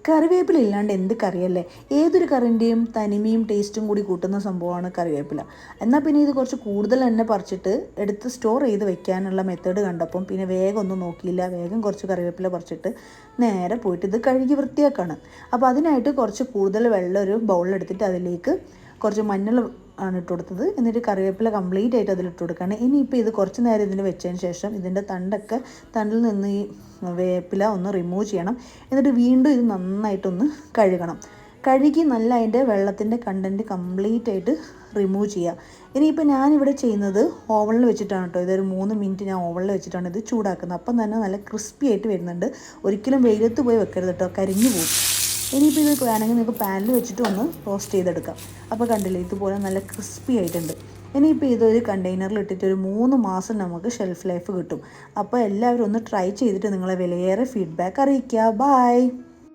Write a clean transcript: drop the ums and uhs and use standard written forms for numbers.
കറിവേപ്പില ഇല്ലാണ്ട് എന്ത് കറിയല്ലേ. ഏതൊരു കറിൻ്റെയും തനിമയും ടേസ്റ്റും കൂടി കൂട്ടുന്ന സംഭവമാണ് കറിവേപ്പില. എന്നാൽ പിന്നെ ഇത് കുറച്ച് കൂടുതൽ തന്നെ പറിച്ചിട്ട് എടുത്ത് സ്റ്റോർ ചെയ്ത് വെക്കാനുള്ള മെത്തേഡ് കണ്ടപ്പം പിന്നെ വേഗം ഒന്നും നോക്കിയില്ല. വേഗം കുറച്ച് കറിവേപ്പില പറിച്ചിട്ട് നേരെ പോയിട്ട് ഇത് കഴുകി വൃത്തിയാക്കാണ്. അപ്പോൾ അതിനായിട്ട് കുറച്ച് കൂടുതൽ വെള്ളം ഒരു ബൗളിലെടുത്തിട്ട് അതിലേക്ക് കുറച്ച് മഞ്ഞൾ ആണ് ഇട്ട് കൊടുത്തത്. എന്നിട്ട് കറിവേപ്പില കംപ്ലീറ്റ് ആയിട്ട് അതിലിട്ട് കൊടുക്കുകയാണ്. ഇനിയിപ്പോൾ ഇത് കുറച്ച് നേരം ഇതിന് വെച്ചതിന് ശേഷം ഇതിൻ്റെ തണ്ടിൽ നിന്ന് ഈ വേപ്പില ഒന്ന് റിമൂവ് ചെയ്യണം. എന്നിട്ട് വീണ്ടും ഇത് നന്നായിട്ടൊന്ന് കഴുകണം. കഴുകി നല്ല അതിൻ്റെ വെള്ളത്തിൻ്റെ കണ്ടൻറ്റ് കംപ്ലീറ്റ് ആയിട്ട് റിമൂവ് ചെയ്യുക. ഇനിയിപ്പോൾ ഞാനിവിടെ ചെയ്യുന്നത് ഓവനിൽ വെച്ചിട്ടാണ് കേട്ടോ. ഇതൊരു 3 മിനിറ്റ് ഞാൻ ഓവനിൽ വെച്ചിട്ടാണ് ഇത് ചൂടാക്കുന്നത്. അപ്പം തന്നെ നല്ല ക്രിസ്പി ആയിട്ട് വരുന്നുണ്ട്. ഒരിക്കലും വെയിലത്ത് പോയി വെക്കരുത് കേട്ടോ, കരിഞ്ഞു പോകും. ഇനിയിപ്പോൾ ഇത് വേണമെങ്കിൽ നിങ്ങൾക്ക് പാനിൽ വെച്ചിട്ട് ഒന്ന് റോസ്റ്റ് ചെയ്തെടുക്കാം. അപ്പോൾ കണ്ടില്ലേ, ഇതുപോലെ നല്ല ക്രിസ്പി ആയിട്ടുണ്ട്. ഇനിയിപ്പോൾ ഇതൊരു കണ്ടെയ്നറിൽ ഇട്ടിട്ട് ഒരു 3 മാസം നമുക്ക് ഷെൽഫ് ലൈഫ് കിട്ടും. അപ്പോൾ എല്ലാവരും ഒന്ന് ട്രൈ ചെയ്തിട്ട് നിങ്ങളെ വിലയേറെ ഫീഡ്ബാക്ക് അറിയിക്കുക. ബൈ.